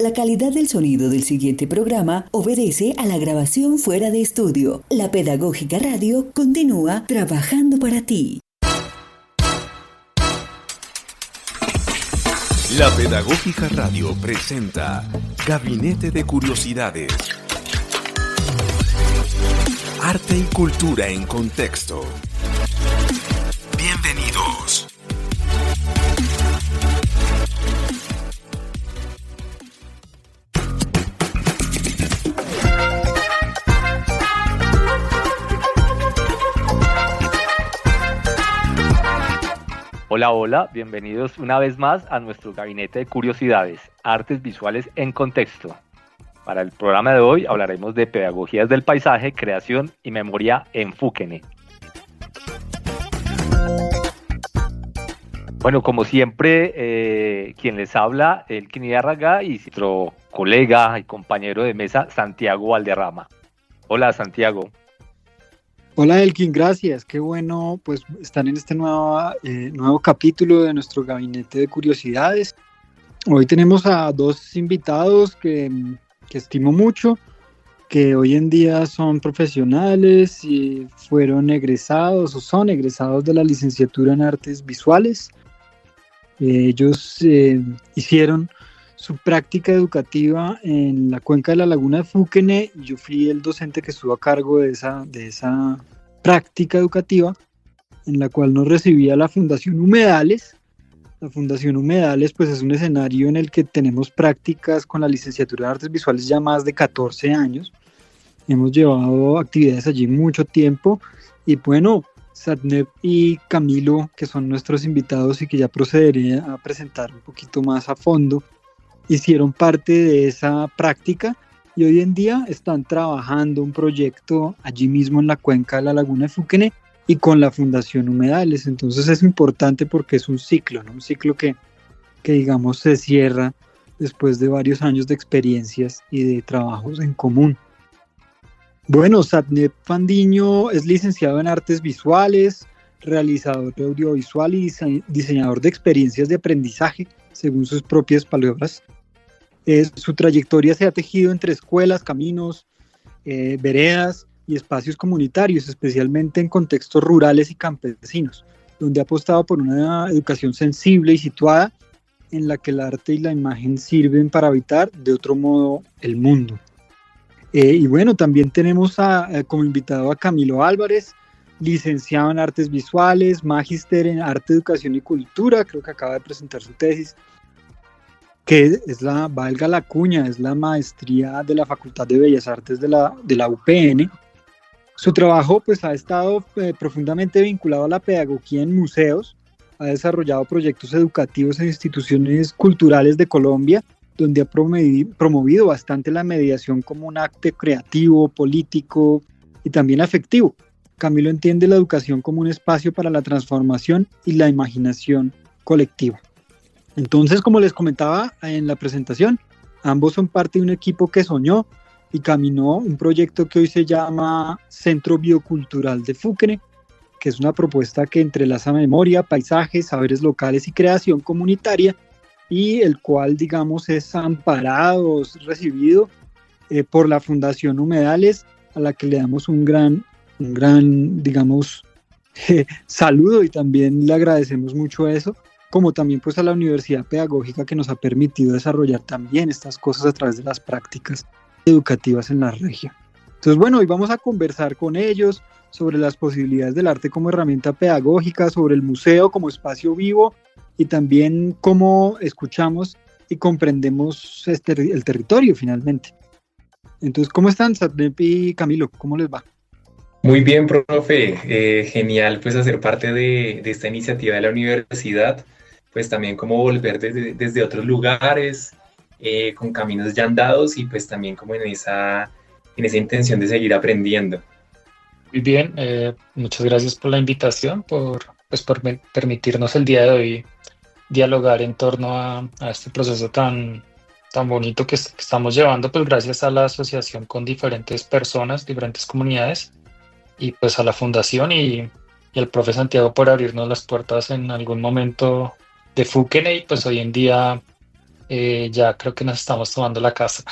La calidad del sonido del siguiente programa obedece a la grabación fuera de estudio. La Pedagógica Radio continúa trabajando para ti. La Pedagógica Radio presenta Gabinete de Curiosidades. Arte y cultura en contexto. Bienvenidos. Hola, hola, bienvenidos una vez más a nuestro Gabinete de Curiosidades, Artes Visuales en Contexto. Para el programa de hoy hablaremos de pedagogías del paisaje, creación y memoria en Fúquene. Bueno, como siempre, quien les habla, Elkin Idárraga, y nuestro colega y compañero de mesa, Santiago Valderrama. Hola, Santiago. Hola Elkin, gracias. Qué bueno pues estar en este nuevo capítulo de nuestro Gabinete de Curiosidades. Hoy tenemos a dos invitados que estimo mucho, que hoy en día son profesionales y fueron egresados o son egresados de la licenciatura en Artes Visuales. Ellos hicieron su práctica educativa en la cuenca de la Laguna de Fúquene. Yo fui el docente que estuvo a cargo de esa práctica educativa, en la cual nos recibía la Fundación Humedales. La Fundación Humedales pues es un escenario en el que tenemos prácticas con la licenciatura en Artes Visuales ya más de 14 años. Hemos llevado actividades allí mucho tiempo y bueno, Satnep y Camilo, que son nuestros invitados y que ya procederé a presentar un poquito más a fondo, hicieron parte de esa práctica y hoy en día están trabajando un proyecto allí mismo en la cuenca de la Laguna de Fúquene y con la Fundación Humedales. Entonces es importante porque es un ciclo, ¿no? Un ciclo que digamos se cierra después de varios años de experiencias y de trabajos en común. Bueno, Satnep Fandiño es licenciado en Artes Visuales, realizador de audiovisual y diseñador de experiencias de aprendizaje, según sus propias palabras. Su trayectoria se ha tejido entre escuelas, caminos, veredas y espacios comunitarios, especialmente en contextos rurales y campesinos, donde ha apostado por una educación sensible y situada en la que el arte y la imagen sirven para habitar de otro modo el mundo. Y bueno, también tenemos como invitado a Camilo Álvarez, licenciado en Artes Visuales, magíster en Arte, Educación y Cultura, creo que acaba de presentar su tesis, que es valga la cuña, es la maestría de la Facultad de Bellas Artes de la UPN. Su trabajo pues ha estado profundamente vinculado a la pedagogía en museos, ha desarrollado proyectos educativos en instituciones culturales de Colombia, donde ha promovido bastante la mediación como un acto creativo, político y también afectivo. Camilo entiende la educación como un espacio para la transformación y la imaginación colectiva. Entonces, como les comentaba en la presentación, ambos son parte de un equipo que soñó y caminó un proyecto que hoy se llama Centro Biocultural de Fúquene, que es una propuesta que entrelaza memoria, paisajes, saberes locales y creación comunitaria, y el cual, digamos, es amparado, es recibido por la Fundación Humedales, a la que le damos un gran, digamos, saludo y también le agradecemos mucho eso, como también pues a la Universidad Pedagógica que nos ha permitido desarrollar también estas cosas a través de las prácticas educativas en la región. Entonces, bueno, hoy vamos a conversar con ellos sobre las posibilidades del arte como herramienta pedagógica, sobre el museo como espacio vivo y también cómo escuchamos y comprendemos el territorio finalmente. Entonces, ¿cómo están, Satnep y Camilo? ¿Cómo les va? Muy bien, profe. Genial pues hacer parte de esta iniciativa de la universidad, pues también como volver desde otros lugares, con caminos ya andados y pues también como en esa intención de seguir aprendiendo. Muy bien, muchas gracias por la invitación, por permitirnos el día de hoy dialogar en torno a este proceso tan bonito que estamos llevando, pues gracias a la asociación con diferentes personas, diferentes comunidades, y pues a la fundación y al profe Santiago por abrirnos las puertas en algún momento de Fúquene, y pues hoy en día ya creo que nos estamos tomando la casa.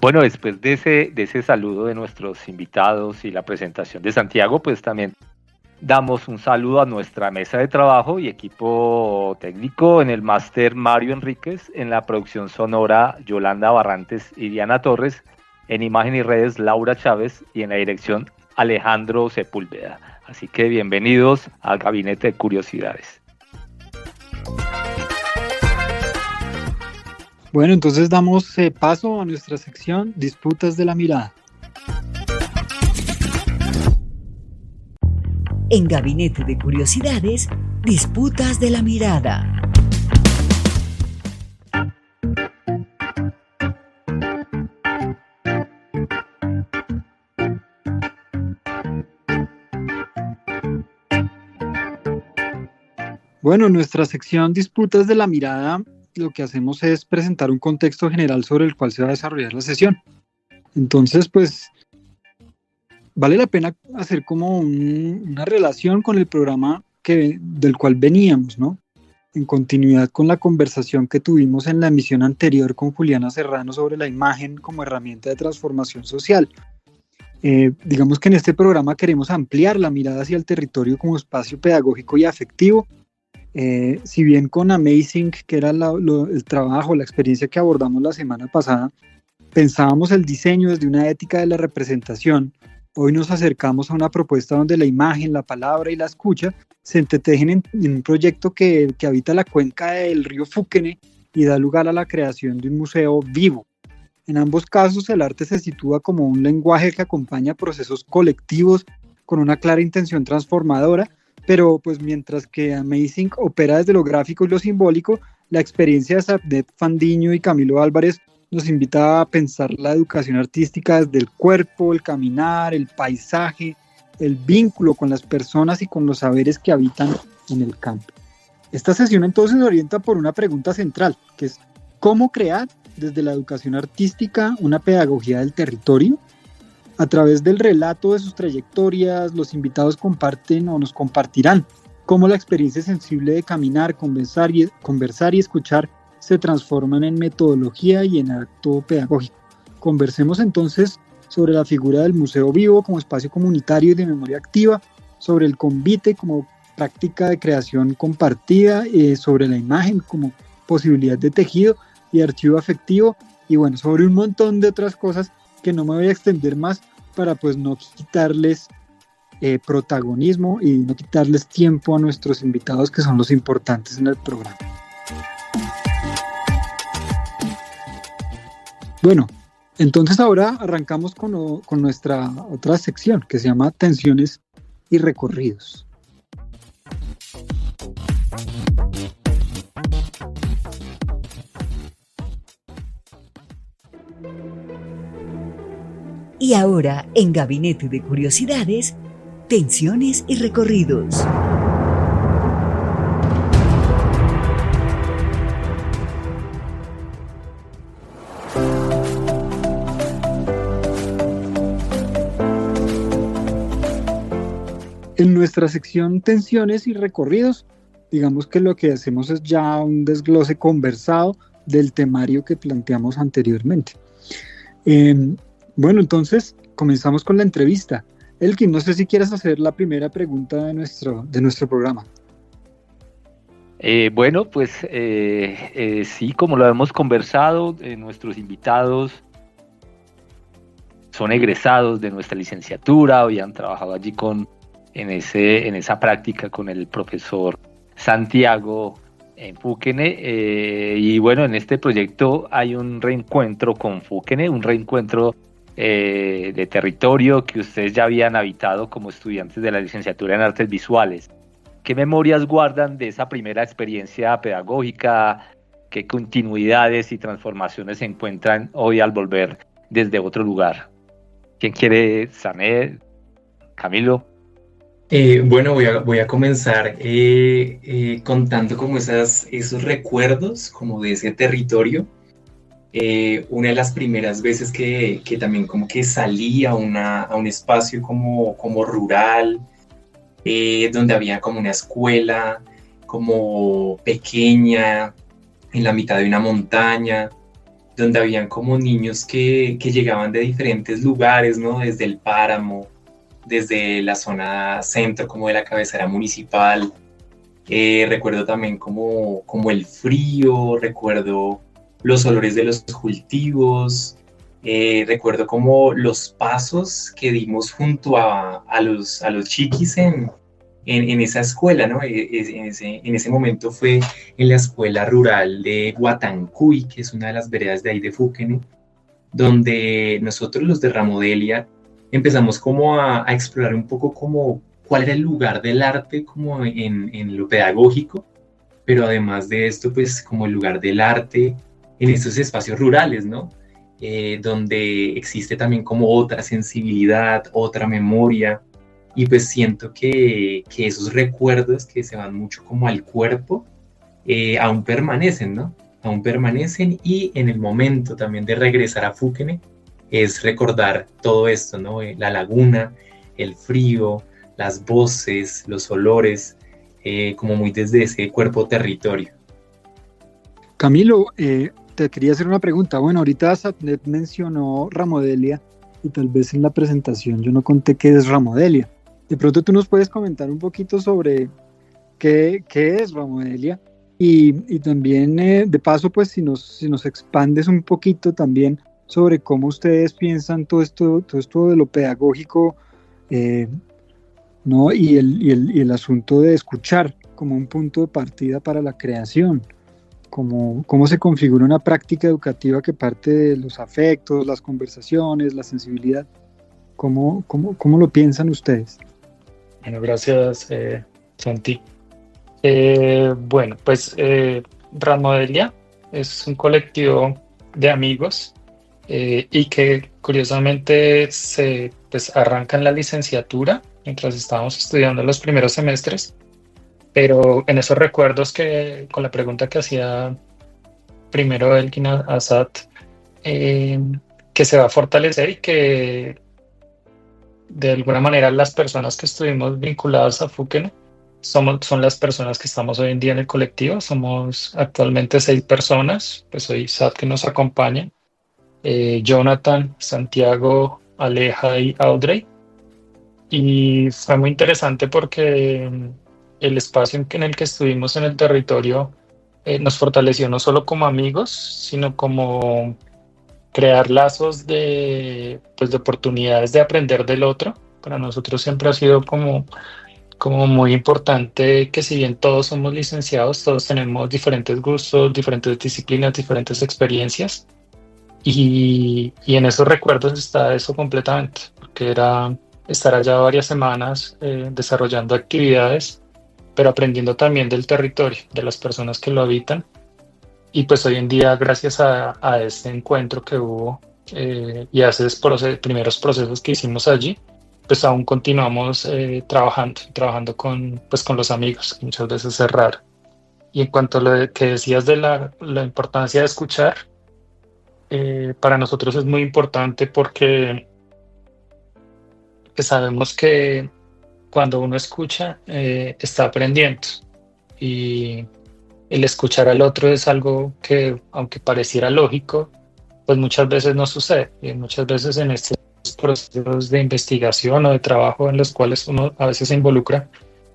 Bueno, después de ese saludo de nuestros invitados y la presentación de Santiago, pues también damos un saludo a nuestra mesa de trabajo y equipo técnico. En el máster Mario Enríquez, en la producción sonora Yolanda Barrantes y Diana Torres, en imagen y redes Laura Chávez y en la dirección Alejandro Sepúlveda. Así que bienvenidos al Gabinete de Curiosidades. Bueno, entonces damos paso a nuestra sección Disputas de la Mirada. En Gabinete de Curiosidades, Disputas de la Mirada. Bueno, en nuestra sección Disputas de la Mirada, lo que hacemos es presentar un contexto general sobre el cual se va a desarrollar la sesión. Entonces, pues, vale la pena hacer como una relación con el programa del cual veníamos, ¿no? En continuidad con la conversación que tuvimos en la emisión anterior con Juliana Serrano sobre la imagen como herramienta de transformación social. Digamos que en este programa queremos ampliar la mirada hacia el territorio como espacio pedagógico y afectivo. Si bien con Amazing, que era el trabajo, la experiencia que abordamos la semana pasada, pensábamos el diseño desde una ética de la representación, hoy nos acercamos a una propuesta donde la imagen, la palabra y la escucha se entretejen en un proyecto que habita la cuenca del río Fúquene y da lugar a la creación de un museo vivo. En ambos casos, el arte se sitúa como un lenguaje que acompaña procesos colectivos con una clara intención transformadora, pero pues mientras que Amazing opera desde lo gráfico y lo simbólico, la experiencia de Sabdet Fandiño y Camilo Álvarez nos invita a pensar la educación artística desde el cuerpo, el caminar, el paisaje, el vínculo con las personas y con los saberes que habitan en el campo. Esta sesión entonces se orienta por una pregunta central, que es ¿cómo crear desde la educación artística una pedagogía del territorio? A través del relato de sus trayectorias, los invitados comparten o nos compartirán cómo la experiencia sensible de caminar, conversar y escuchar se transforman en metodología y en acto pedagógico. Conversemos entonces sobre la figura del Museo Vivo como espacio comunitario y de memoria activa, sobre el convite como práctica de creación compartida, sobre la imagen como posibilidad de tejido y archivo afectivo, y bueno, sobre un montón de otras cosas que no me voy a extender más para pues no quitarles protagonismo y no quitarles tiempo a nuestros invitados, que son los importantes en el programa. Bueno, entonces ahora arrancamos con nuestra otra sección que se llama Tensiones y Recorridos. Y ahora, en Gabinete de Curiosidades, Tensiones y Recorridos. En nuestra sección Tensiones y Recorridos, digamos que lo que hacemos es ya un desglose conversado del temario que planteamos anteriormente. Bueno, entonces comenzamos con la entrevista. Elkin, no sé si quieres hacer la primera pregunta de nuestro programa. Bueno, pues sí, como lo hemos conversado, nuestros invitados son egresados de nuestra licenciatura, habían trabajado allí en esa práctica con el profesor Santiago en Fúquene, y bueno, en este proyecto hay un reencuentro con Fúquene, un reencuentro de territorio que ustedes ya habían habitado como estudiantes de la licenciatura en Artes Visuales. ¿Qué memorias guardan de esa primera experiencia pedagógica? ¿Qué continuidades y transformaciones se encuentran hoy al volver desde otro lugar? ¿Quién quiere? ¿Sané? ¿Camilo? Bueno, voy a comenzar contando como esos recuerdos como de ese territorio. Una de las primeras veces que también como que salí a un espacio como rural, donde había como una escuela como pequeña, en la mitad de una montaña, donde habían como niños que llegaban de diferentes lugares, ¿no? Desde el páramo, desde la zona centro, como de la cabecera municipal. Recuerdo también como el frío, recuerdo los olores de los cultivos, recuerdo como los pasos que dimos junto a los chiquis en esa escuela, ¿no? En ese momento fue en la escuela rural de Guatancuy, que es una de las veredas de ahí de Fuquene, donde nosotros los de Ramodelia empezamos como a explorar un poco como cuál era el lugar del arte como en lo pedagógico, pero además de esto, pues como el lugar del arte en estos espacios rurales, ¿no? Donde existe también como otra sensibilidad, otra memoria, y pues siento que esos recuerdos que se van mucho como al cuerpo, aún permanecen, ¿no? Aún permanecen, y en el momento también de regresar a Fuquene es recordar todo esto, ¿no? La laguna, el frío, las voces, los olores, como muy desde ese cuerpo territorio. Camilo, te quería hacer una pregunta. Bueno, ahorita Satnet mencionó Ramodelia y tal vez en la presentación yo no conté qué es Ramodelia. De pronto tú nos puedes comentar un poquito sobre qué es Ramodelia y también de paso pues si nos expandes un poquito también sobre cómo ustedes piensan todo esto de lo pedagógico, ¿no? y el asunto de escuchar como un punto de partida para la creación. Cómo se configura una práctica educativa que parte de los afectos, las conversaciones, la sensibilidad. ¿Cómo lo piensan ustedes? Bueno, gracias, Santi. Bueno, pues Ramodelia es un colectivo de amigos y que curiosamente se arranca en la licenciatura mientras estábamos estudiando los primeros semestres. Pero en esos recuerdos con la pregunta que hacía primero Elkin Asad, que se va a fortalecer y que de alguna manera las personas que estuvimos vinculadas a Fuquene son las personas que estamos hoy en día en el colectivo. Somos actualmente 6 personas, pues hoy Sad que nos acompaña, Jonathan, Santiago, Aleja y Audrey. Y fue muy interesante porque el espacio en el que estuvimos en el territorio nos fortaleció no solo como amigos, sino como crear lazos de oportunidades de aprender del otro. Para nosotros siempre ha sido como muy importante que si bien todos somos licenciados, todos tenemos diferentes gustos, diferentes disciplinas, diferentes experiencias. Y en esos recuerdos está eso completamente, porque era estar allá varias semanas desarrollando actividades, pero aprendiendo también del territorio, de las personas que lo habitan. Y pues hoy en día, gracias a este encuentro que hubo y a esos primeros procesos que hicimos allí, pues aún continuamos trabajando con los amigos, que muchas veces es raro. Y en cuanto a lo que decías de la importancia de escuchar, para nosotros es muy importante porque sabemos que cuando uno escucha, está aprendiendo. Y el escuchar al otro es algo que, aunque pareciera lógico, pues muchas veces no sucede. Y muchas veces en estos procesos de investigación o de trabajo en los cuales uno a veces se involucra,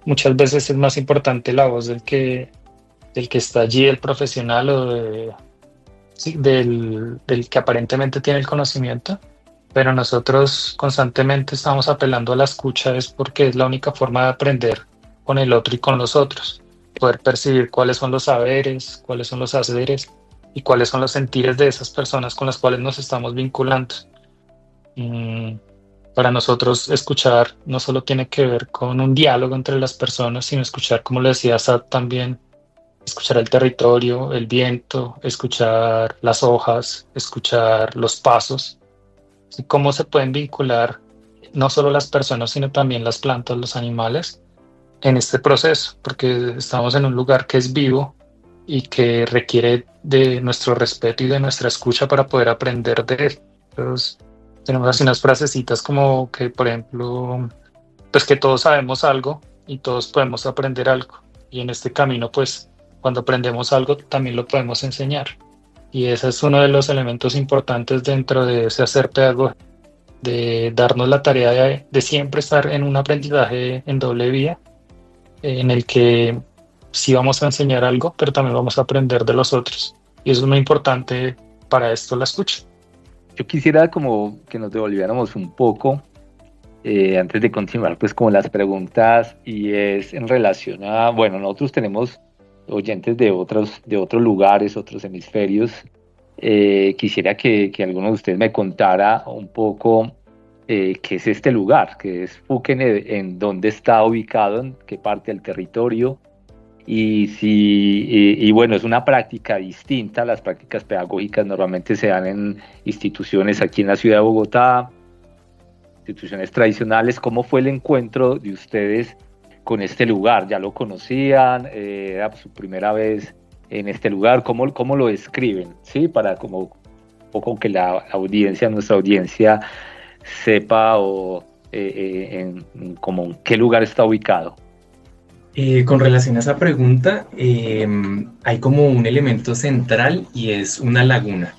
muchas veces es más importante la voz del que está allí, el profesional o del que aparentemente tiene el conocimiento. Pero nosotros constantemente estamos apelando a la escucha, es porque es la única forma de aprender con el otro y con los otros. Poder percibir cuáles son los saberes, cuáles son los haceres y cuáles son los sentires de esas personas con las cuales nos estamos vinculando. Para nosotros escuchar no solo tiene que ver con un diálogo entre las personas, sino escuchar, como le decía Sad también, escuchar el territorio, el viento, escuchar las hojas, escuchar los pasos. Y cómo se pueden vincular no solo las personas, sino también las plantas, los animales, en este proceso, porque estamos en un lugar que es vivo y que requiere de nuestro respeto y de nuestra escucha para poder aprender de él. Entonces, tenemos así unas frasecitas como que, por ejemplo, pues que todos sabemos algo y todos podemos aprender algo. y en este camino, pues, cuando aprendemos algo, también lo podemos enseñar. Y ese es uno de los elementos importantes dentro de ese hacer pedagógico, de darnos la tarea de siempre estar en un aprendizaje en doble vía, en el que sí vamos a enseñar algo, pero también vamos a aprender de los otros. Y eso es muy importante para esto, la escucha. Yo quisiera como que nos devolviéramos un poco, antes de continuar, pues como las preguntas, y es en relación a, bueno, nosotros tenemos oyentes de otros lugares, otros hemisferios. Quisiera que alguno de ustedes me contara un poco qué es este lugar, qué es Fuquene, en dónde está ubicado, en qué parte del territorio, y bueno, es una práctica distinta. Las prácticas pedagógicas normalmente se dan en instituciones aquí en la ciudad de Bogotá, instituciones tradicionales. ¿Cómo fue el encuentro de ustedes con este lugar? ¿Ya lo conocían? ¿Era su primera vez en este lugar? ¿Cómo lo describen? ¿Sí? Para como un poco que nuestra audiencia sepa como en qué lugar está ubicado. Con relación a esa pregunta, hay como un elemento central y es una laguna.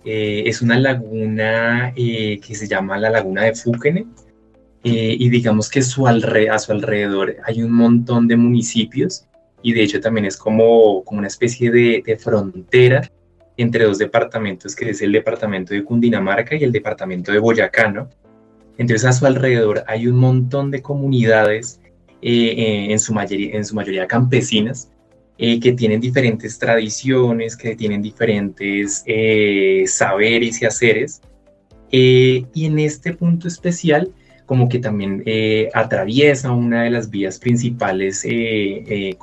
Es una laguna que se llama la Laguna de Fuquene, y digamos que a su alrededor hay un montón de municipios, y de hecho también es como una especie de frontera entre dos departamentos, que es el departamento de Cundinamarca y el departamento de Boyacá, ¿no? Entonces a su alrededor hay un montón de comunidades, en su mayoría campesinas, que tienen diferentes tradiciones, que tienen diferentes saberes y haceres, y en este punto especial como que también atraviesa una de las vías principales de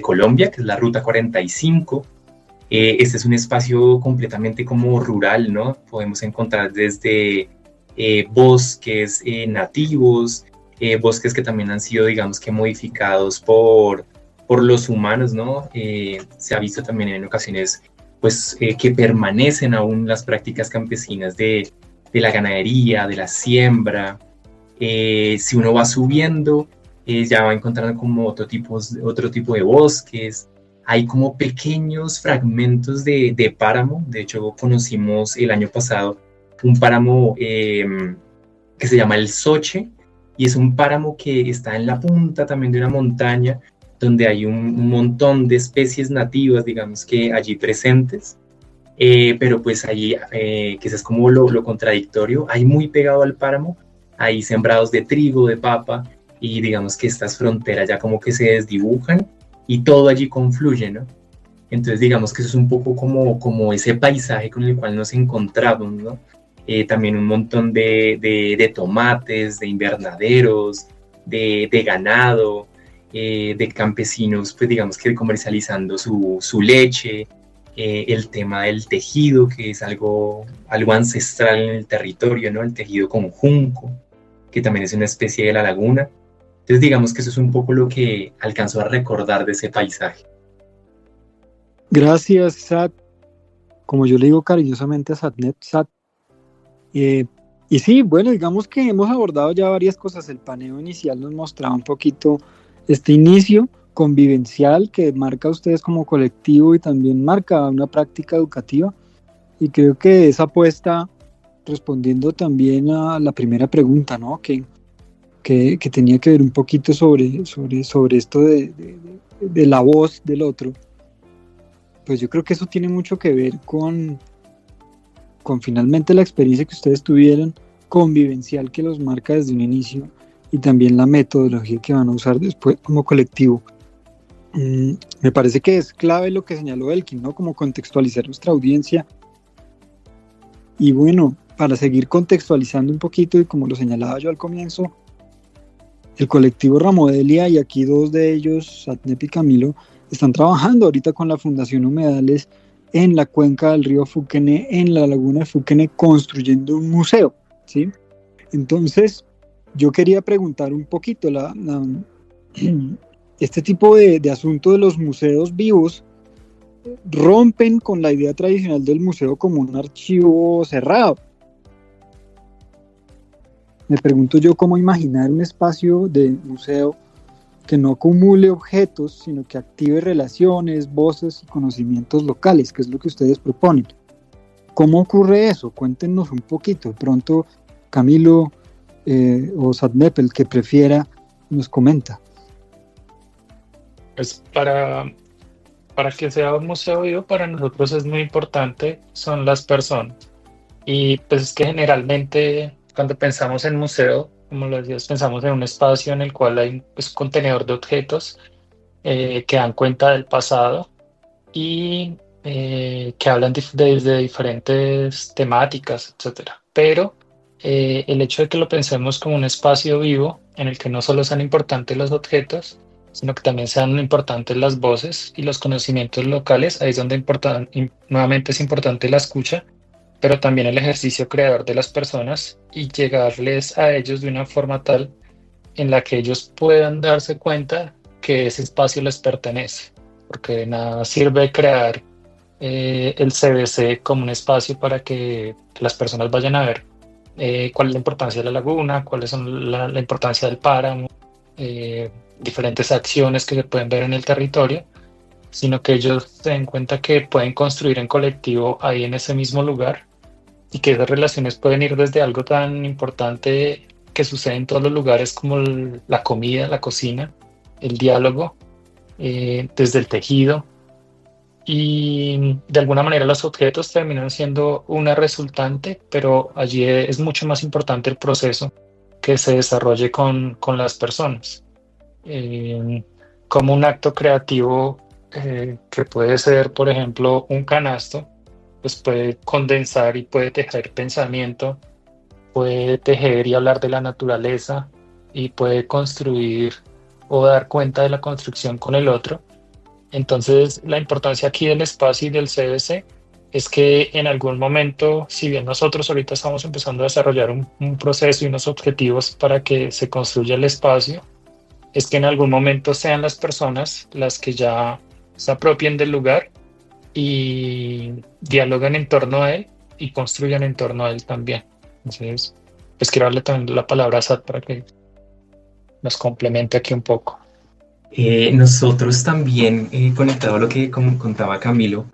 Colombia, que es la Ruta 45. Este es un espacio completamente como rural, ¿no? Podemos encontrar desde bosques nativos, bosques que también han sido, digamos que, modificados por los humanos, ¿no? Se ha visto también en ocasiones, pues, que permanecen aún las prácticas campesinas de la ganadería, de la siembra. Si uno va subiendo, ya va encontrando como otro tipo de bosques. Hay como pequeños fragmentos de páramo. De hecho, conocimos el año pasado un páramo que se llama el Soche, y es un páramo que está en la punta también de una montaña, donde hay un montón de especies nativas, digamos que allí presentes, pero pues allí, que eso es como lo contradictorio, hay muy pegado al páramo, hay sembrados de trigo, de papa, y digamos que estas fronteras ya como que se desdibujan, y todo allí confluye, ¿no? Entonces digamos que eso es un poco como ese paisaje con el cual nos encontramos, ¿no? También un montón de tomates, de invernaderos, de ganado, de campesinos, pues digamos que comercializando su leche, el tema del tejido, que es algo ancestral en el territorio, ¿no? El tejido con junco, que también es una especie de la laguna. Entonces digamos que eso es un poco lo que alcanzo a recordar de ese paisaje. Gracias, Sat. Como yo le digo cariñosamente a Satnet, Sat. Y sí, bueno, digamos que hemos abordado ya varias cosas. El paneo inicial nos mostraba un poquito este inicio convivencial que marca a ustedes como colectivo y también marca una práctica educativa. Y creo que esa apuesta, respondiendo también a la primera pregunta, ¿no? Que tenía que ver un poquito sobre esto de la voz del otro, pues yo creo que eso tiene mucho que ver con finalmente la experiencia que ustedes tuvieron convivencial, que los marca desde un inicio, y también la metodología que van a usar después como colectivo. Me parece que es clave lo que señaló Elkin, ¿no? Como contextualizar nuestra audiencia. Y bueno, para seguir contextualizando un poquito, y como lo señalaba yo al comienzo, el colectivo Ramodelia, y aquí dos de ellos, Satnep y Camilo, están trabajando ahorita con la Fundación Humedales en la cuenca del río Fuquene, en la laguna de Fuquene, construyendo un museo, ¿sí? Entonces, yo quería preguntar un poquito, este tipo de asunto de los museos vivos rompen con la idea tradicional del museo como un archivo cerrado. Me pregunto yo cómo imaginar un espacio de museo que no acumule objetos, sino que active relaciones, voces y conocimientos locales, que es lo que ustedes proponen. ¿Cómo ocurre eso? Cuéntenos un poquito. De pronto, Camilo o Sadnep, el que prefiera, nos comenta. Pues para que sea un museo vivo, para nosotros es muy importante, son las personas. Y pues es que generalmente cuando pensamos en museo, como lo decías, pensamos en un espacio en el cual hay pues, un contenedor de objetos que dan cuenta del pasado y que hablan desde diferentes temáticas, etcétera. Pero el hecho de que lo pensemos como un espacio vivo en el que no solo sean importantes los objetos, sino que también sean importantes las voces y los conocimientos locales, ahí es donde nuevamente es importante la escucha, pero también el ejercicio creador de las personas y llegarles a ellos de una forma tal en la que ellos puedan darse cuenta que ese espacio les pertenece, porque de nada sirve crear el CBC como un espacio para que las personas vayan a ver cuál es la importancia de la laguna, cuáles son la importancia del páramo, diferentes acciones que se pueden ver en el territorio, sino que ellos se den cuenta que pueden construir en colectivo ahí en ese mismo lugar y que esas relaciones pueden ir desde algo tan importante que sucede en todos los lugares como la comida, la cocina, el diálogo, desde el tejido, y de alguna manera los objetos terminan siendo una resultante, pero allí es mucho más importante el proceso que se desarrolle con las personas. Como un acto creativo que puede ser, por ejemplo, un canasto, pues puede condensar y puede tejer pensamiento, puede tejer y hablar de la naturaleza y puede construir o dar cuenta de la construcción con el otro. Entonces, la importancia aquí del espacio y del CBC es que en algún momento, si bien nosotros ahorita estamos empezando a desarrollar un proceso y unos objetivos para que se construya el espacio, es que en algún momento sean las personas las que ya se apropien del lugar y dialogan en torno a él y construyan en torno a él también. Entonces, pues quiero darle también la palabra a Sad para que nos complemente aquí un poco. Nosotros también, conectado a lo que contaba Camilo,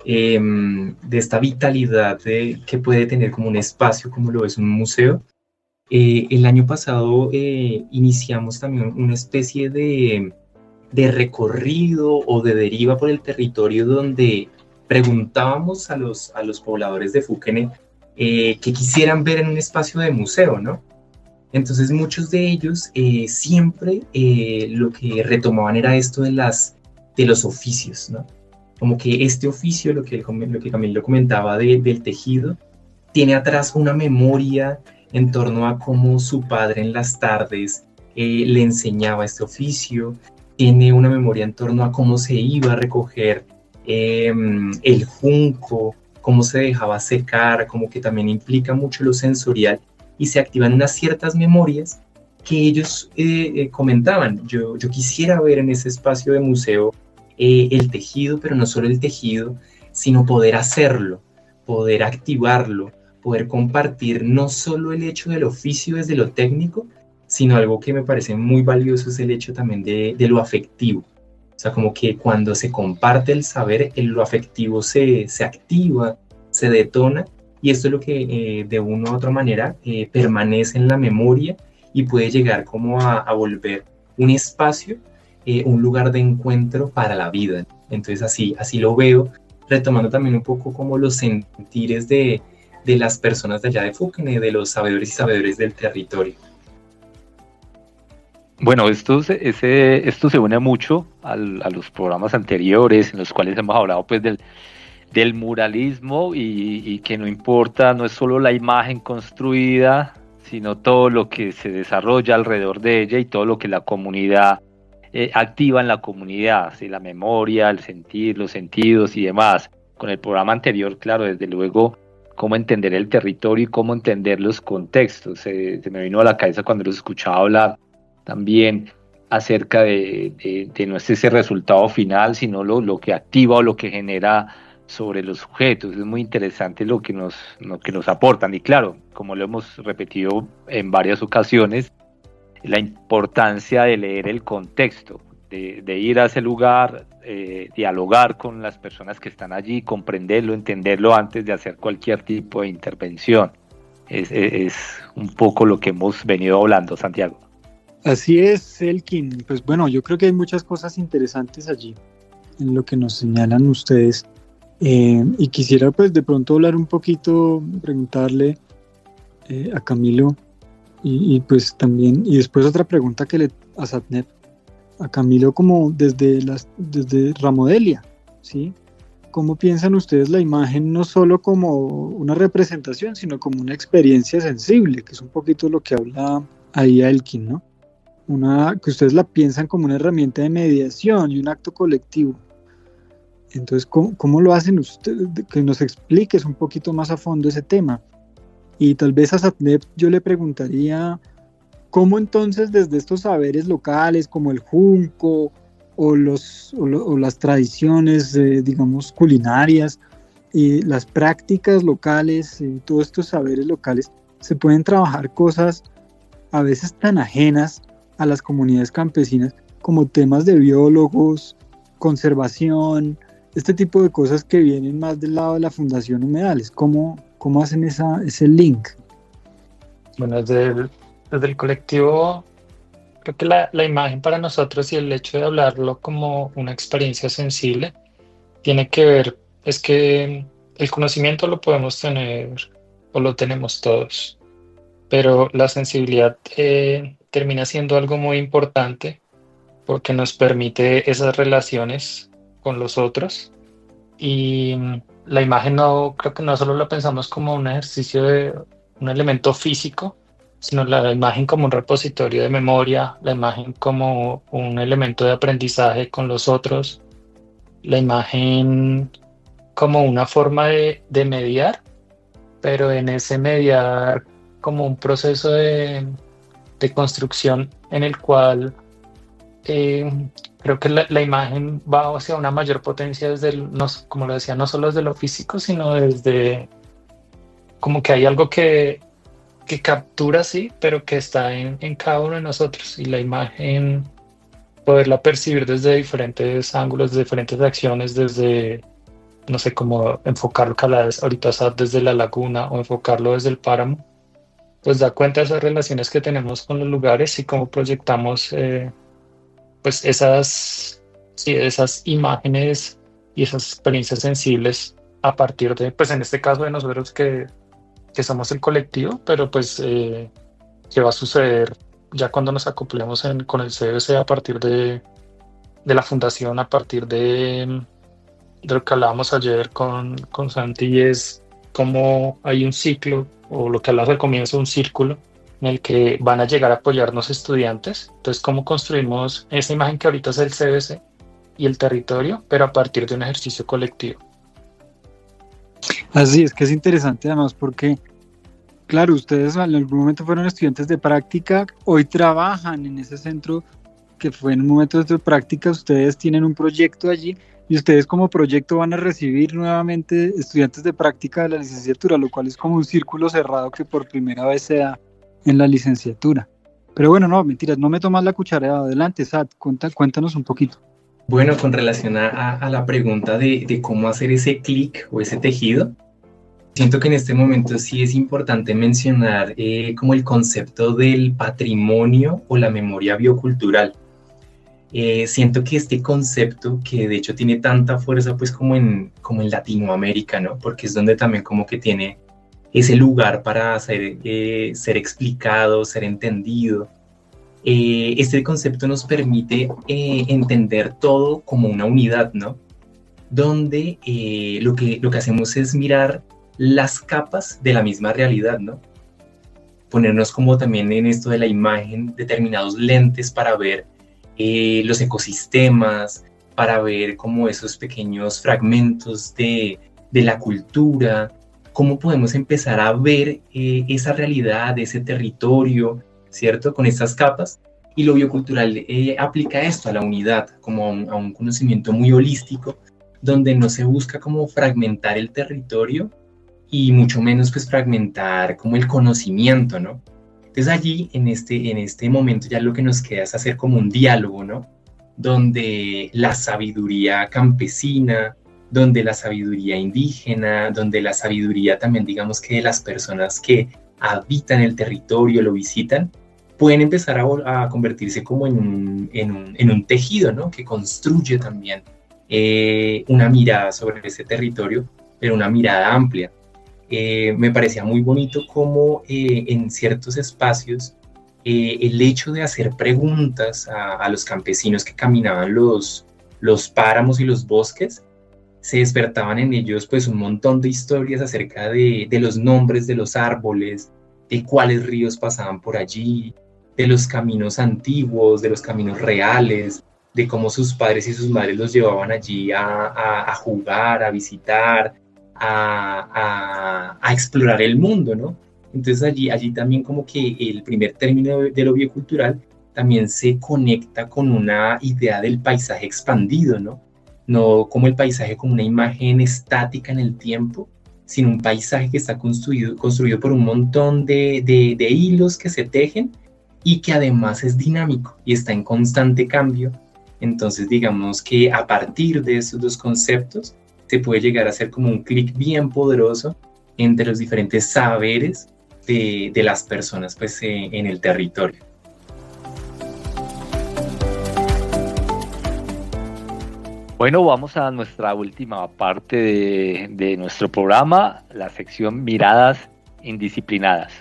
de esta vitalidad que puede tener como un espacio, como lo es un museo, el año pasado iniciamos también una especie de recorrido o de deriva por el territorio donde preguntábamos a los pobladores de Fuquene qué quisieran ver en un espacio de museo, ¿no? Entonces muchos de ellos siempre lo que retomaban era esto de los oficios, ¿no? Como que este oficio, lo que Camilo comentaba del tejido, tiene atrás una memoria en torno a cómo su padre en las tardes le enseñaba este oficio, tiene una memoria en torno a cómo se iba a recoger el junco, cómo se dejaba secar, como que también implica mucho lo sensorial y se activan unas ciertas memorias que ellos comentaban. Yo quisiera ver en ese espacio de museo el tejido, pero no solo el tejido, sino poder hacerlo, poder activarlo, poder compartir no solo el hecho del oficio desde lo técnico, sino algo que me parece muy valioso es el hecho también de lo afectivo. O sea, como que cuando se comparte el saber, lo afectivo se activa, se detona, y esto es lo que de una u otra manera permanece en la memoria y puede llegar como a volver un espacio, un lugar de encuentro para la vida. Entonces así lo veo, retomando también un poco como los sentires de las personas de allá de Fuquene, de los sabedores y sabedores del territorio. Bueno, esto se une mucho a los programas anteriores en los cuales hemos hablado pues del muralismo y que no importa, no es solo la imagen construida, sino todo lo que se desarrolla alrededor de ella y todo lo que la comunidad activa en la comunidad, ¿sí? La memoria, el sentir, los sentidos y demás. Con el programa anterior, claro, desde luego, cómo entender el territorio y cómo entender los contextos. Se me vino a la cabeza cuando los escuchaba hablar también acerca de no es ese resultado final, sino lo que activa o lo que genera sobre los sujetos. Es muy interesante lo que nos aportan. Y claro, como lo hemos repetido en varias ocasiones, la importancia de leer el contexto, de ir a ese lugar, dialogar con las personas que están allí, comprenderlo, entenderlo antes de hacer cualquier tipo de intervención. Es un poco lo que hemos venido hablando, Santiago. Así es, Elkin. Pues bueno, yo creo que hay muchas cosas interesantes allí en lo que nos señalan ustedes. Y quisiera pues de pronto hablar un poquito, preguntarle a Camilo y pues también, y después otra pregunta que le a Satnep, a Camilo, como desde Ramodelia, ¿sí? ¿Cómo piensan ustedes la imagen no solo como una representación, sino como una experiencia sensible, que es un poquito lo que habla ahí Elkin, ¿no? Que ustedes la piensan como una herramienta de mediación y un acto colectivo. Entonces, ¿cómo lo hacen ustedes? Que nos expliques un poquito más a fondo ese tema. Y tal vez a Satnep yo le preguntaría, ¿cómo entonces desde estos saberes locales como el junco o las tradiciones, digamos, culinarias y las prácticas locales, todos estos saberes locales, se pueden trabajar cosas a veces tan ajenas a las comunidades campesinas como temas de biólogos, conservación, este tipo de cosas que vienen más del lado de la Fundación Humedales? ¿Cómo hacen ese link? Bueno, desde el colectivo, creo que la imagen para nosotros y el hecho de hablarlo como una experiencia sensible tiene que ver, es que el conocimiento lo podemos tener o lo tenemos todos, pero la sensibilidad termina siendo algo muy importante porque nos permite esas relaciones con los otros. Y la imagen creo que no solo la pensamos como un ejercicio de un elemento físico, sino la imagen como un repositorio de memoria, la imagen como un elemento de aprendizaje con los otros, la imagen como una forma de mediar, pero en ese mediar como un proceso de construcción en el cual creo que la imagen va hacia una mayor potencia como lo decía, no solo desde lo físico, sino desde como que hay algo que captura, sí, pero que está en cada uno de nosotros, y la imagen poderla percibir desde diferentes ángulos, de diferentes acciones, desde, no sé, como enfocarlo ahorita desde la laguna o enfocarlo desde el páramo, pues da cuenta de esas relaciones que tenemos con los lugares y cómo proyectamos pues esas imágenes y esas experiencias sensibles a partir de, pues en este caso de nosotros que somos el colectivo, pero pues que va a suceder ya cuando nos acoplemos con el CBC a partir de la fundación, a partir de lo que hablábamos ayer con Santi, y es cómo hay un ciclo, o lo que hablamos al comienzo, un círculo en el que van a llegar a apoyarnos estudiantes. Entonces, ¿cómo construimos esa imagen que ahorita es el CBC y el territorio, pero a partir de un ejercicio colectivo? Así es, que es interesante además porque, claro, ustedes en algún momento fueron estudiantes de práctica, hoy trabajan en ese centro que fue en un momento de práctica, ustedes tienen un proyecto allí y ustedes como proyecto van a recibir nuevamente estudiantes de práctica de la licenciatura, lo cual es como un círculo cerrado que por primera vez se da en la licenciatura. Pero bueno, no, mentiras, no me tomas la cucharada. Adelante, Sat, cuéntanos un poquito. Bueno, con relación a la pregunta de cómo hacer ese clic o ese tejido, siento que en este momento sí es importante mencionar como el concepto del patrimonio o la memoria biocultural. Siento que este concepto, que de hecho tiene tanta fuerza pues como en Latinoamérica, ¿no? Porque es donde también como que tiene ese lugar para ser explicado, ser entendido. Este concepto nos permite entender todo como una unidad, ¿no? Donde lo que hacemos es mirar las capas de la misma realidad, ¿no? Ponernos como también en esto de la imagen, determinados lentes para ver los ecosistemas, para ver como esos pequeños fragmentos de la cultura, cómo podemos empezar a ver esa realidad, ese territorio, ¿cierto? Con estas capas. Y lo biocultural aplica esto a la unidad, como a un conocimiento muy holístico, donde no se busca como fragmentar el territorio y mucho menos pues fragmentar como el conocimiento, ¿no? Entonces allí, en este momento, ya lo que nos queda es hacer como un diálogo, ¿no? Donde la sabiduría campesina, donde la sabiduría indígena, donde la sabiduría también, digamos que de las personas que habitan el territorio, lo visitan, pueden empezar a convertirse como en un tejido, ¿no? Que construye también una mirada sobre ese territorio, pero una mirada amplia. Me parecía muy bonito cómo en ciertos espacios el hecho de hacer preguntas a los campesinos que caminaban los páramos y los bosques, se despertaban en ellos pues un montón de historias acerca de los nombres de los árboles, de cuáles ríos pasaban por allí, de los caminos antiguos, de los caminos reales, de cómo sus padres y sus madres los llevaban allí a jugar, a visitar, a explorar el mundo, ¿no? Entonces allí también como que el primer término de lo biocultural también se conecta con una idea del paisaje expandido, ¿no? No como el paisaje como una imagen estática en el tiempo, sino un paisaje que está construido por un montón de hilos que se tejen y que además es dinámico y está en constante cambio. Entonces digamos que a partir de esos dos conceptos se puede llegar a hacer como un clic bien poderoso entre los diferentes saberes de las personas pues, en el territorio. Bueno, vamos a nuestra última parte de nuestro programa, la sección Miradas Indisciplinadas.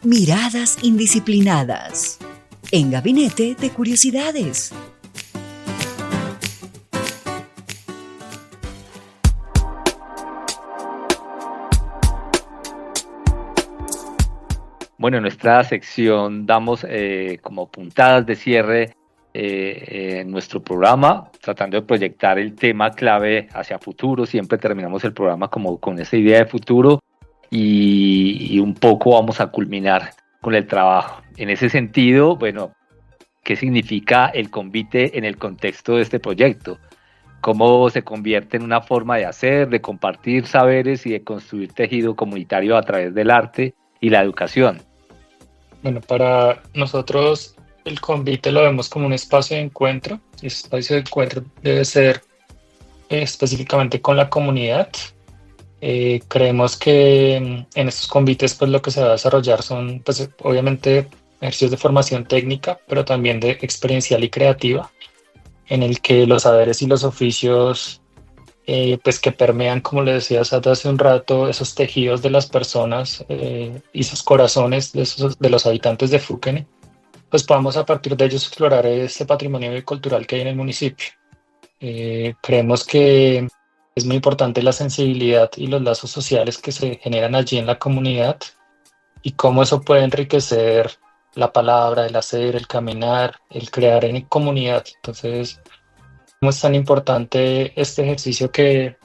Miradas indisciplinadas. En Gabinete de Curiosidades. Bueno, en nuestra sección damos como puntadas de cierre en nuestro programa, tratando de proyectar el tema clave hacia futuro. Siempre terminamos el programa como con esa idea de futuro y un poco vamos a culminar con el trabajo. En ese sentido, bueno, ¿qué significa el convite en el contexto de este proyecto? ¿Cómo se convierte en una forma de hacer, de compartir saberes y de construir tejido comunitario a través del arte y la educación? Bueno, para nosotros el convite lo vemos como un espacio de encuentro. Y ese espacio de encuentro debe ser específicamente con la comunidad. Creemos que en estos convites pues lo que se va a desarrollar son pues obviamente ejercicios de formación técnica, pero también de experiencial y creativa, en el que los saberes y los oficios pues que permean, como le decía Sata hace un rato, esos tejidos de las personas y esos corazones de los habitantes de Fuquene, pues podamos a partir de ellos explorar este patrimonio cultural que hay en el municipio. Creemos que es muy importante la sensibilidad y los lazos sociales que se generan allí en la comunidad y cómo eso puede enriquecer la palabra, el hacer, el caminar, el crear en comunidad. Entonces, ¿cómo es tan importante este ejercicio que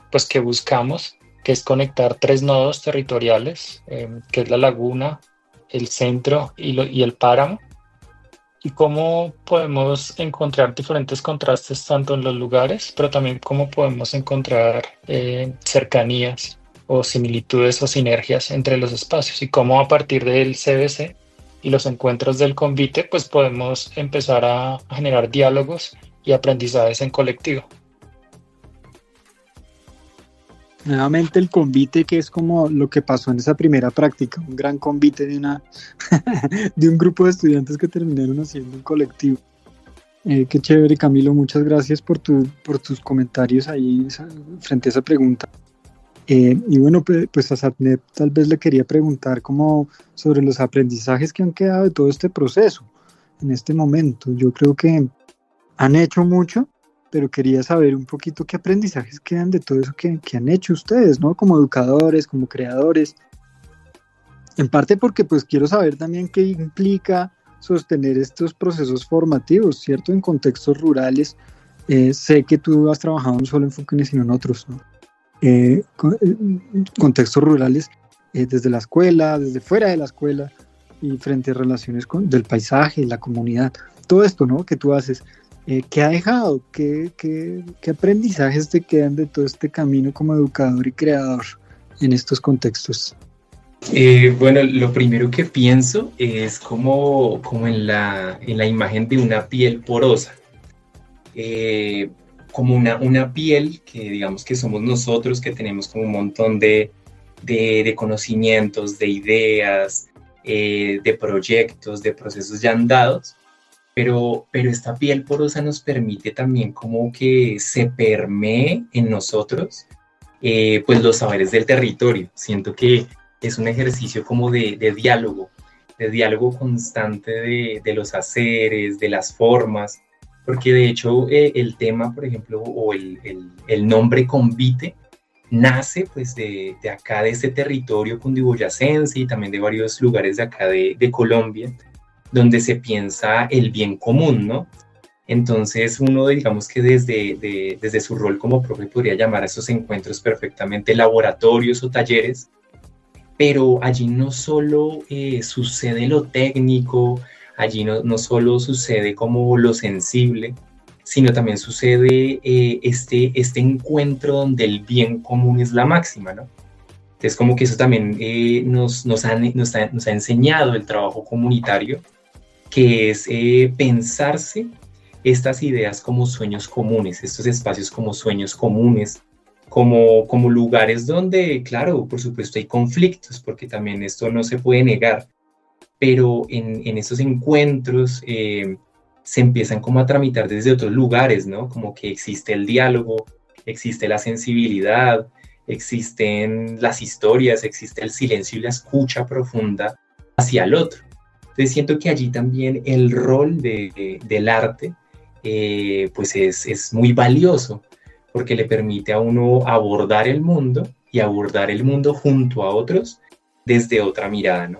buscamos, que es conectar 3 nodos territoriales, que es la laguna, el centro y el páramo? Y cómo podemos encontrar diferentes contrastes tanto en los lugares, pero también cómo podemos encontrar cercanías o similitudes o sinergias entre los espacios, y cómo a partir del CBC y los encuentros del convite pues podemos empezar a generar diálogos y aprendizajes en colectivo. Nuevamente el convite, que es como lo que pasó en esa primera práctica, un gran convite de un grupo de estudiantes que terminaron haciendo un colectivo. Qué chévere, Camilo, muchas gracias por tus comentarios ahí frente a esa pregunta. Y bueno, pues a Satnep tal vez le quería preguntar como sobre los aprendizajes que han quedado de todo este proceso en este momento. Yo creo que han hecho mucho, pero quería saber un poquito qué aprendizajes quedan de todo eso que han hecho ustedes, ¿no? Como educadores, como creadores. En parte porque pues quiero saber también qué implica sostener estos procesos formativos, ¿cierto? En contextos rurales. Sé que tú has trabajado no solo en Fuquene, sino en otros, ¿no? Contextos rurales, desde la escuela, desde fuera de la escuela y frente a relaciones del paisaje, la comunidad. Todo esto, ¿no? Que tú haces. ¿Qué ha dejado? ¿Qué aprendizajes te quedan de todo este camino como educador y creador en estos contextos? Bueno, lo primero que pienso es como en la imagen de una piel porosa, como una piel que digamos que somos nosotros, que tenemos como un montón de conocimientos, de ideas, de proyectos, de procesos ya andados, pero esta piel porosa nos permite también como que se permee en nosotros pues los saberes del territorio. Siento que es un ejercicio como de diálogo constante de los haceres, de las formas, porque de hecho el tema, por ejemplo, o el nombre Convite, nace pues de acá, de este territorio cundiboyacense y también de varios lugares de acá de Colombia, donde se piensa el bien común, ¿no? Entonces uno, digamos que desde su rol como profe podría llamar a esos encuentros perfectamente laboratorios o talleres, pero allí no solo sucede lo técnico, allí no solo sucede como lo sensible, sino también sucede este encuentro donde el bien común es la máxima, ¿no? Entonces como que eso también nos ha enseñado el trabajo comunitario, que es pensarse estas ideas como sueños comunes, estos espacios como sueños comunes, como lugares donde, claro, por supuesto hay conflictos, porque también esto no se puede negar, pero en estos encuentros se empiezan como a tramitar desde otros lugares, ¿no? Como que existe el diálogo, existe la sensibilidad, existen las historias, existe el silencio y la escucha profunda hacia el otro. Entonces siento que allí también el rol del arte pues es muy valioso, porque le permite a uno abordar el mundo y abordar el mundo junto a otros desde otra mirada, ¿no?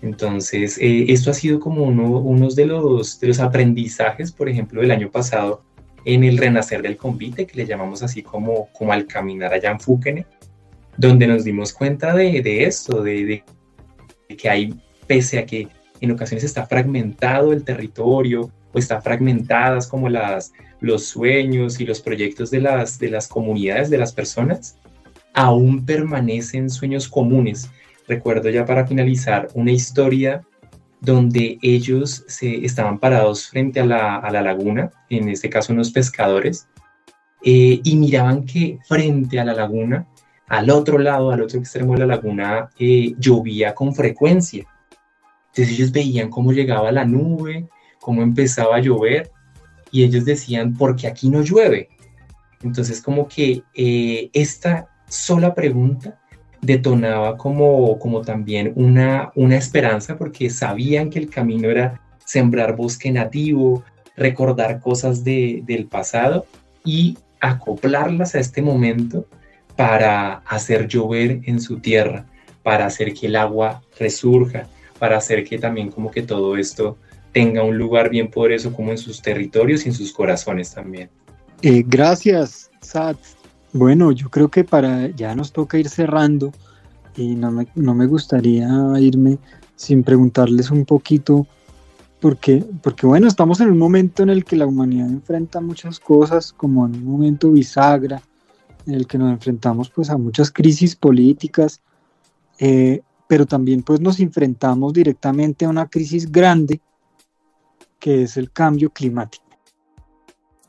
Entonces, esto ha sido como uno de los aprendizajes, por ejemplo, del año pasado en el Renacer del Convite, que le llamamos así como al caminar allá en Fúquene, donde nos dimos cuenta de esto, de que hay, pese a que en ocasiones está fragmentado el territorio o está fragmentadas como los sueños y los proyectos de las comunidades, de las personas, aún permanecen sueños comunes. Recuerdo ya para finalizar una historia donde ellos estaban parados frente a la laguna, en este caso unos pescadores, y miraban que frente a la laguna, al otro lado, al otro extremo de la laguna, llovía con frecuencia. Entonces ellos veían cómo llegaba la nube, cómo empezaba a llover, y ellos decían, ¿por qué aquí no llueve? Entonces como que esta sola pregunta detonaba como también una esperanza, porque sabían que el camino era sembrar bosque nativo, recordar cosas del pasado y acoplarlas a este momento para hacer llover en su tierra, para hacer que el agua resurja, para hacer que también como que todo esto tenga un lugar bien poderoso como en sus territorios y en sus corazones también. Gracias, Sat. Bueno, yo creo que ya nos toca ir cerrando y no me gustaría irme sin preguntarles un poquito, porque bueno, estamos en un momento en el que la humanidad enfrenta muchas cosas, como en un momento bisagra, en el que nos enfrentamos pues a muchas crisis políticas, pero también pues nos enfrentamos directamente a una crisis grande, que es el cambio climático.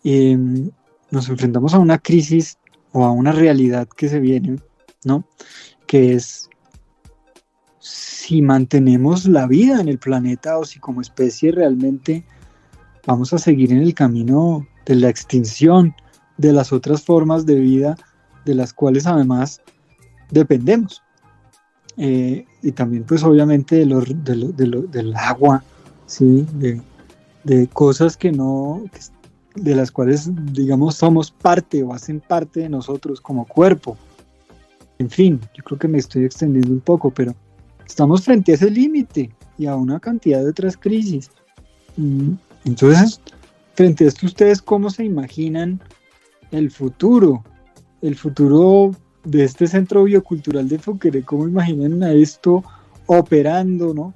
Nos enfrentamos a una crisis o a una realidad que se viene, ¿no? Que es si mantenemos la vida en el planeta o si como especie realmente vamos a seguir en el camino de la extinción de las otras formas de vida de las cuales además dependemos. Y también pues obviamente del agua, ¿sí? De cosas de las cuales digamos somos parte o hacen parte de nosotros como cuerpo. En fin, yo creo que me estoy extendiendo un poco, pero estamos frente a ese límite y a una cantidad de otras crisis. Entonces, frente a esto, ¿ustedes cómo se imaginan el futuro de este centro biocultural de Fúquene? ¿Cómo imaginan a esto operando, ¿no?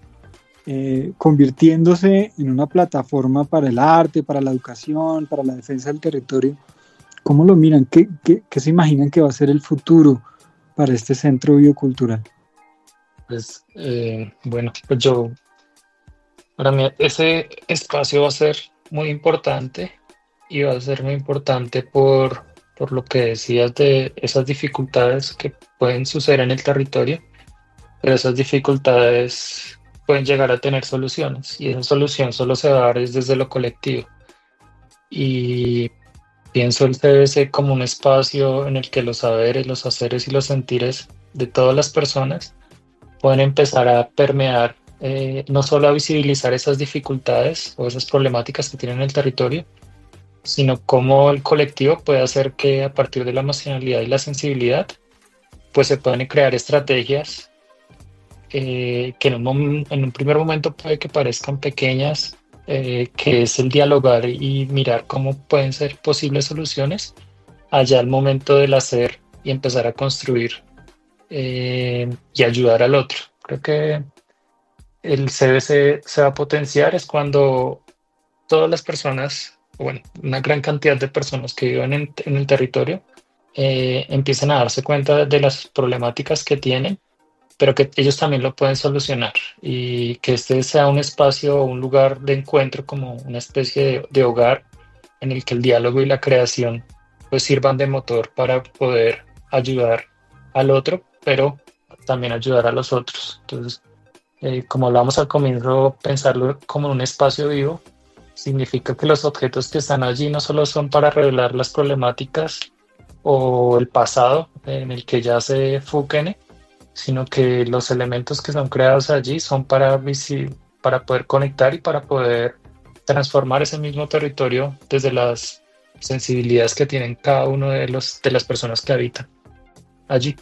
convirtiéndose en una plataforma para el arte, para la educación, para la defensa del territorio. ¿Cómo lo miran? ¿Qué se imaginan que va a ser el futuro para este centro biocultural? Pues, bueno, pues para mí ese espacio va a ser muy importante y va a ser muy importante por lo que decías de esas dificultades que pueden suceder en el territorio, pero esas dificultades pueden llegar a tener soluciones y esa solución solo se va a dar desde lo colectivo. Y pienso el CBC como un espacio en el que los saberes, los haceres y los sentires de todas las personas pueden empezar a permear, no solo a visibilizar esas dificultades o esas problemáticas que tienen el territorio, sino cómo el colectivo puede hacer que a partir de la emocionalidad y la sensibilidad, pues se puedan crear estrategias que en un primer momento puede que parezcan pequeñas, que es el dialogar y mirar cómo pueden ser posibles soluciones, allá al momento del hacer y empezar a construir y ayudar al otro. Creo que el CBC se va a potenciar es cuando todas las personas, bueno, una gran cantidad de personas que viven en el territorio empiecen a darse cuenta de las problemáticas que tienen, pero que ellos también lo pueden solucionar y que este sea un espacio o un lugar de encuentro como una especie de hogar en el que el diálogo y la creación pues sirvan de motor para poder ayudar al otro, pero también ayudar a los otros. Entonces, como hablamos al comienzo, pensarlo como un espacio vivo significa que los objetos que están allí no solo son para revelar las problemáticas o el pasado en el que yace Fukene, sino que los elementos que son creados allí son para poder conectar y para poder transformar ese mismo territorio desde las sensibilidades que tienen cada uno de las personas que habitan allí.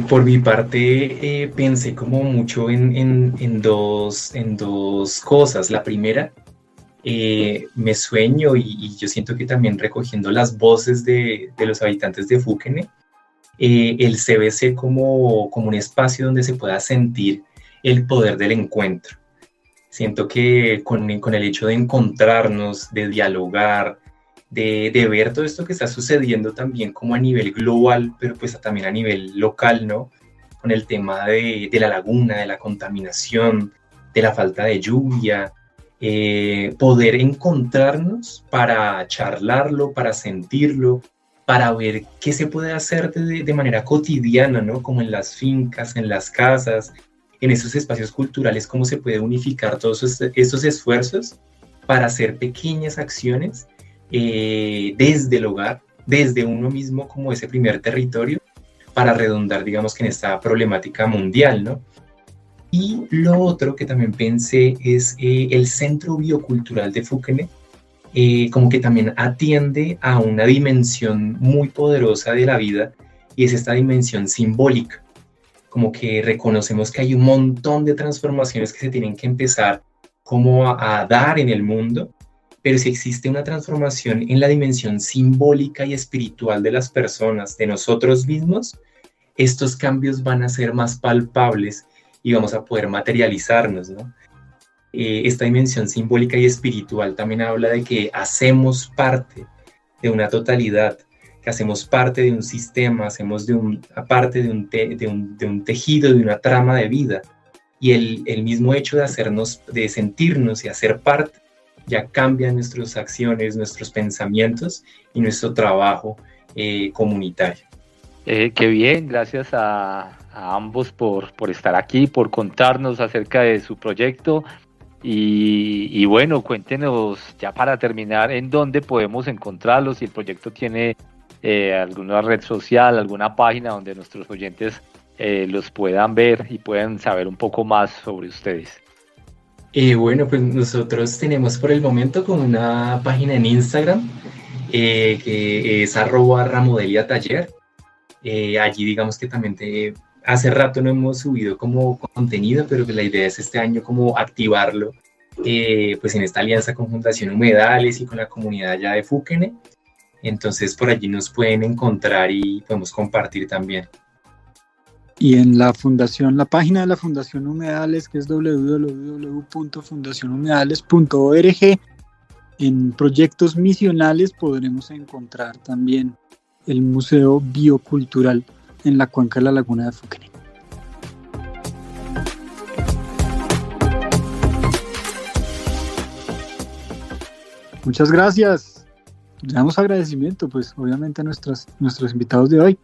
Por mi parte, pensé como mucho en dos cosas. La primera, me sueño y yo siento que también recogiendo las voces de los habitantes de Fukene, el CBC como un espacio donde se pueda sentir el poder del encuentro. Siento que con el hecho de encontrarnos, de dialogar, de ver todo esto que está sucediendo también como a nivel global, pero pues también a nivel local, ¿no? Con el tema de la laguna, de la contaminación, de la falta de lluvia, poder encontrarnos para charlarlo, para sentirlo, para ver qué se puede hacer de manera cotidiana, ¿no? Como en las fincas, en las casas, en esos espacios culturales, cómo se puede unificar todos esos esfuerzos para hacer pequeñas acciones desde el hogar, desde uno mismo como ese primer territorio, para redundar, digamos, que en esta problemática mundial, ¿no? Y lo otro que también pensé es el Centro Biocultural de Fukene, como que también atiende a una dimensión muy poderosa de la vida, y es esta dimensión simbólica, como que reconocemos que hay un montón de transformaciones que se tienen que empezar como a dar en el mundo, pero si existe una transformación en la dimensión simbólica y espiritual de las personas, de nosotros mismos, estos cambios van a ser más palpables y vamos a poder materializarnos, ¿no? Esta dimensión simbólica y espiritual también habla de que hacemos parte de una totalidad, que hacemos parte de un sistema, hacemos parte de un tejido, de una trama de vida, y el mismo hecho de sentirnos y hacer parte ya cambia nuestras acciones, nuestros pensamientos y nuestro trabajo comunitario. Qué bien, gracias a ambos por estar aquí, por contarnos acerca de su proyecto. Y bueno, cuéntenos ya para terminar en dónde podemos encontrarlos, si el proyecto tiene alguna red social, alguna página donde nuestros oyentes los puedan ver y puedan saber un poco más sobre ustedes. Bueno, pues nosotros tenemos por el momento como una página en Instagram que es @ramodeliataller. Allí digamos que también hace rato no hemos subido como contenido, pero que la idea es este año como activarlo, pues en esta alianza con Fundación Humedales y con la comunidad allá de Fukene. Entonces por allí nos pueden encontrar y podemos compartir también. Y en la fundación, la página de la Fundación Humedales, que es www.fundacionhumedales.org, en proyectos misionales podremos encontrar también el Museo Biocultural en la cuenca de la Laguna de Fuquene. Muchas gracias. Damos agradecimiento, pues, obviamente a nuestros invitados de hoy.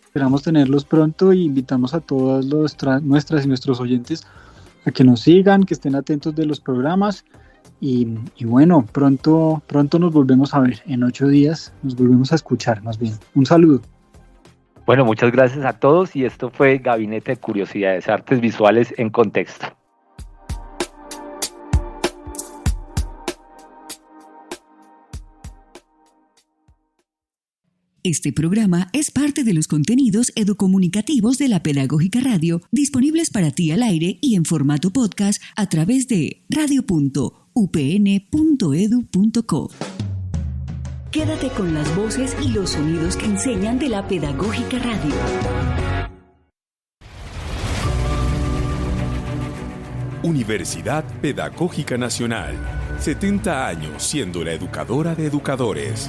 Esperamos tenerlos pronto y invitamos a todas nuestras y nuestros oyentes a que nos sigan, que estén atentos de los programas y bueno, pronto nos volvemos a ver. En 8 días nos volvemos a escuchar, más bien. Un saludo. Bueno, muchas gracias a todos y esto fue Gabinete de Curiosidades, Artes Visuales en Contexto. Este programa es parte de los contenidos educomunicativos de la Pedagógica Radio, disponibles para ti al aire y en formato podcast a través de radio.upn.edu.co. Quédate con las voces y los sonidos que enseñan de la Pedagógica Radio. Universidad Pedagógica Nacional. 70 años siendo la educadora de educadores.